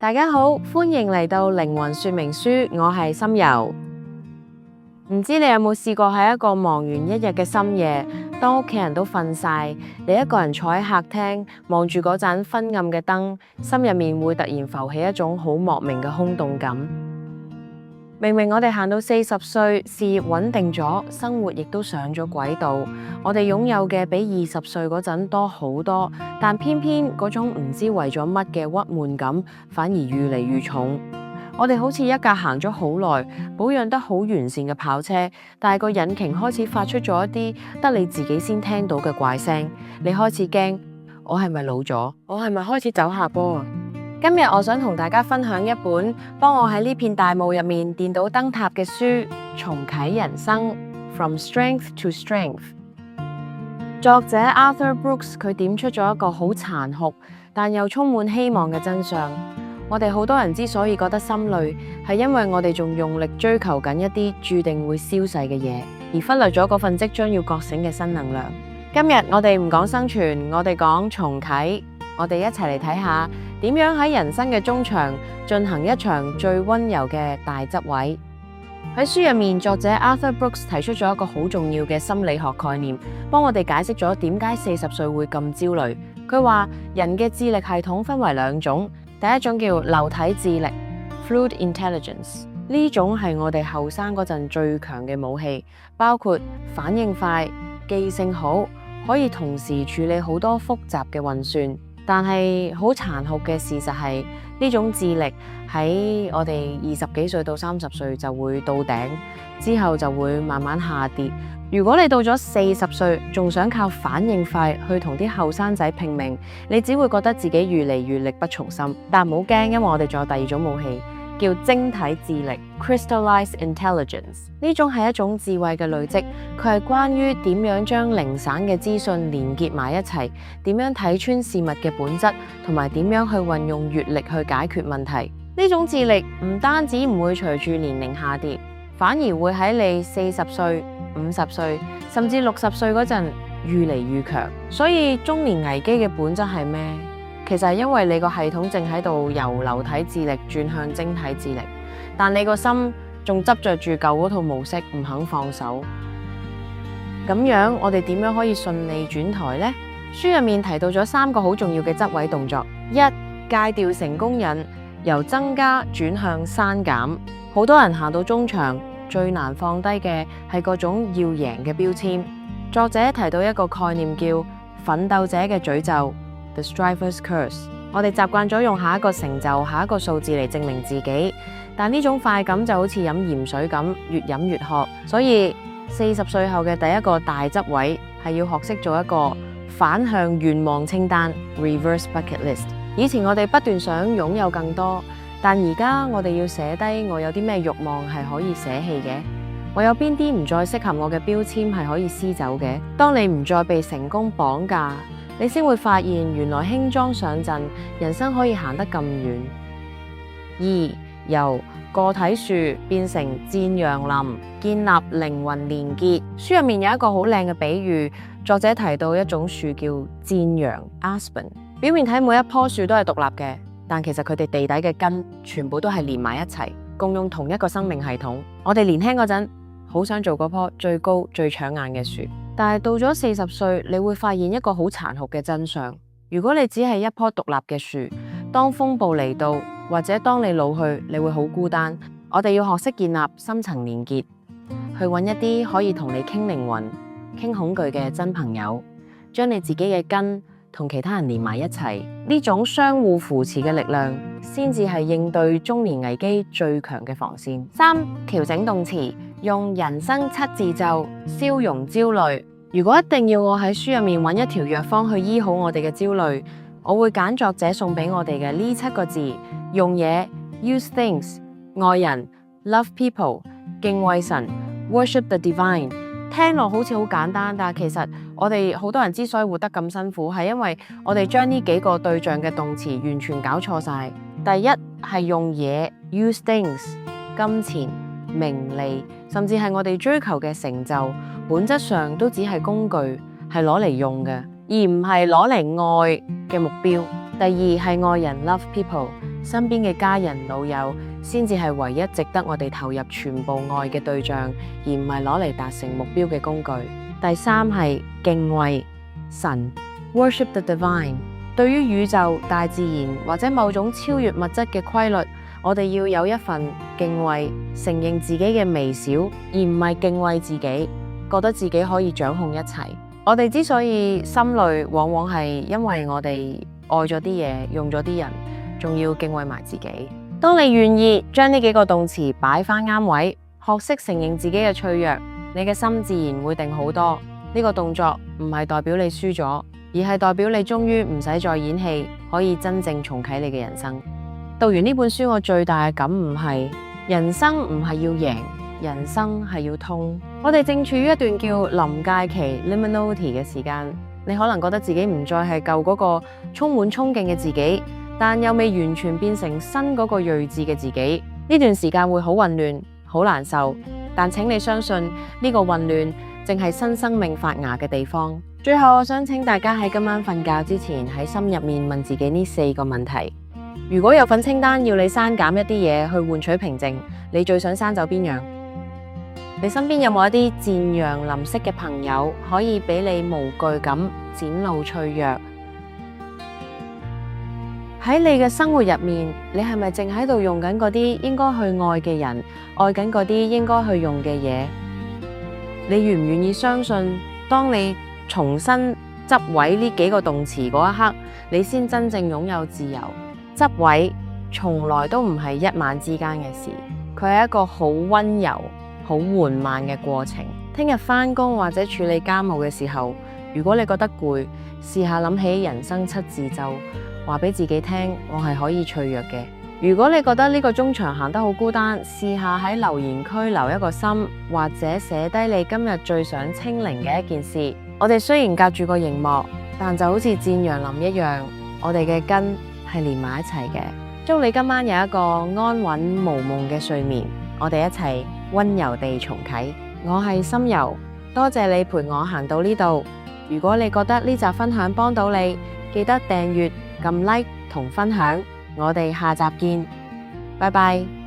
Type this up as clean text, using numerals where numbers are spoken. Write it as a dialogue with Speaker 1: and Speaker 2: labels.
Speaker 1: 大家好，歡迎嚟到靈魂說明書，我係心柔。唔知你有冇試過喺一個忙完一日嘅深夜，當屋企人都瞓晒，你一個人坐喺客廳，望住嗰盞昏暗嘅燈，心入面會突然浮起一種好莫名嘅空洞感。明明我哋行到40歲，事業穩定咗，生活亦都上咗軌道，我哋擁有嘅比20歲嗰陣多好多，但偏偏嗰種唔知為咗乜嘅鬱悶感反而越嚟越重。我哋好似一架行咗好耐、保養得好完善嘅跑車，但係個引擎開始發出咗一啲得你自己先聽到嘅怪聲，你開始驚，我係咪老咗？我係咪開始走下坡啊？今日我想同大家分享一本幫我喺呢片大霧入面電到燈塔嘅書《重啟人生 From Strength to Strength》。作者 Arthur Brooks 佢點出咗一個好殘酷但又充滿希望嘅真相。我哋好多人之所以覺得心累，係因為我哋仲用力追求緊一啲注定會消逝嘅嘢，而忽略咗嗰份即將要覺醒嘅新能量。今日我哋唔講生存，我哋講重啟。我哋一齊嚟睇下點樣喺人生嘅中場進行一場最溫柔嘅大執位。喺書入面，作者 Arthur Brooks 提出咗一個好重要嘅心理學概念，幫我哋解釋咗點解40歲會咁焦慮。佢話人嘅智力系統分為兩種，第一種叫流體智力 （Fluid Intelligence），呢種係我哋後生嗰陣最強嘅武器，包括反應快、記性好，可以同時處理好多複雜嘅運算。但係好殘酷嘅事實係，呢種智力喺我哋20幾歲到30歲就會到頂，之後就會慢慢下跌。如果你到咗40歲，仲想靠反應快去同啲後生仔拼命，你只會覺得自己越嚟越力不從心。但唔好驚，因為我哋仲有第二種武器，叫晶體智力 （Crystallized Intelligence）。呢種係一種智慧嘅累積，佢係關於點樣將零散嘅資訊連結埋一齊，點樣睇穿事物嘅本質，同埋點樣去運用閱歷去解決問題。呢種智力唔單止唔會隨住年齡下跌，反而會喺你40歲、50歲甚至60歲嗰陣越嚟越強。所以中年危機嘅本質係咩？其實係因為你個系統正喺度由流體智力轉向晶體智力，但你個心仲執着住舊嗰套模式唔肯放手。咁樣我哋點樣可以順利轉台呢？書入面提到咗3個好重要嘅執位動作。1. 戒掉成功癮，由增加轉向刪減。好多人行到中場，最難放低嘅係嗰種要贏嘅標籤。作者提到一個概念叫奮鬥者嘅詛咒 The Striver's Curse。我哋習慣咗用下一個成就、下一個數字嚟證明自己，但呢種快感就好似飲鹽水咁，越飲越渴。所以40歲後嘅第一個大執位係要學識做一個反向願望清單 Reverse Bucket List。以前我哋不斷想擁有更多，但而家我哋要寫低我有啲咩慾望係可以捨棄嘅，我有邊啲唔再適合我嘅標籤係可以撕走嘅。當你唔再被成功綁架，你先會發現原來輕裝上陣，人生可以行得咁遠。2. 由個體樹變成戰陽林，建立靈魂連結。書入面有一個好靚嘅比喻，作者提到一種樹叫戰陽 Aspen。表面睇每一棵樹都係獨立嘅，但其實佢哋地底嘅根全部都係連埋一齊，共用同一個生命系統。我哋年輕嗰陣好想做嗰棵最高最搶眼嘅樹，但係到咗40歲，你會發現一個好殘酷嘅真相。如果你只係一棵獨立嘅樹，當風暴嚟到，或者當你老去，你會好孤單。我哋要學識建立深層連結，去揾一啲可以同你傾靈魂、傾恐懼嘅真朋友，將你自己嘅根同其他人連埋一齊。呢種相互扶持嘅力量，先至係應對中年危機最強嘅防線。3. 調整動詞，用人生7字咒消融焦慮。如果一定要我喺書入面揾一條藥方去醫好我哋嘅焦慮，我會揀作者送俾我哋嘅呢7個字：用嘢 use things， 愛人 love people， 敬畏神 worship the divine。聽落好似好簡單，但其實我哋好多人之所以活得咁辛苦，係因為我哋將呢幾個對象嘅動詞完全搞錯晒。第一係用嘢 use things， 金錢、名利，甚至係我哋追求嘅成就，本質上都只係工具，係攞嚟用嘅，而唔係攞嚟愛嘅目標。第二係愛人 love people，身邊嘅家人老友先至係唯一值得我哋投入全部愛嘅對象，而唔係攞嚟達成目標嘅工具。第三係敬畏神 ，worship the divine。對於宇宙、大自然或者某種超越物質嘅規律，我哋要有一份敬畏，承認自己嘅微小，而唔係敬畏自己，覺得自己可以掌控一切。我哋之所以心累，往往係因為我哋愛咗啲嘢，用咗啲人，仲要敬畏埋自己。當你願意將呢幾個動詞擺返啱位，學識承認自己嘅脆弱，你嘅心自然會定好多。呢個動作唔係代表你輸咗，而係代表你終於唔使再演戲，可以真正重啟你嘅人生。讀完呢本書，我最大嘅感悟係，人生唔係要贏，人生係要通。我哋正處於一段叫臨界期 liminality 嘅時間，你可能覺得自己唔再係舊嗰個充滿衝勁嘅自己，但又未完全變成新嗰個睿智嘅自己。呢段時間會好混亂，好難受，但請你相信呢個混亂正係新生命發芽嘅地方。最後，我想請大家喺今晚瞓覺之前喺心入面問自己呢4個問題。如果有份清單要你刪減一啲嘢去換取平靜，你最想刪走邊樣？你身邊有冇一啲漸陽臨息嘅朋友，可以俾你無懼咁展露脆弱？喺你嘅生活入面，你係咪淨喺度用緊嗰啲應該去愛嘅人，愛緊嗰啲應該去用嘅嘢？你願唔願意相信，當你重新執位呢幾個動詞嗰一刻，你先真正擁有自由？執位從來都唔係一晚之間嘅事，佢係一個好溫柔、好緩慢嘅過程。聽日返工或者處理家務嘅時候，如果你覺得攰，試下諗起人生7字咒，話俾自己聽，我係可以脆弱嘅。如果你覺得呢個中場行得好孤單，試下喺留言區留一個心，或者寫低你今日最想清零嘅一件事。我哋雖然隔住個熒幕，但就好似漸陽林一樣，我哋嘅根係連埋一齊嘅。祝你今晚有一個安穩無夢嘅睡眠，我哋一齊溫柔地重啟。我係心柔，多謝你陪我行到呢度。如果你覺得呢集分享幫到你，記得訂閱、撳 like 同分享。我哋下集見，拜拜。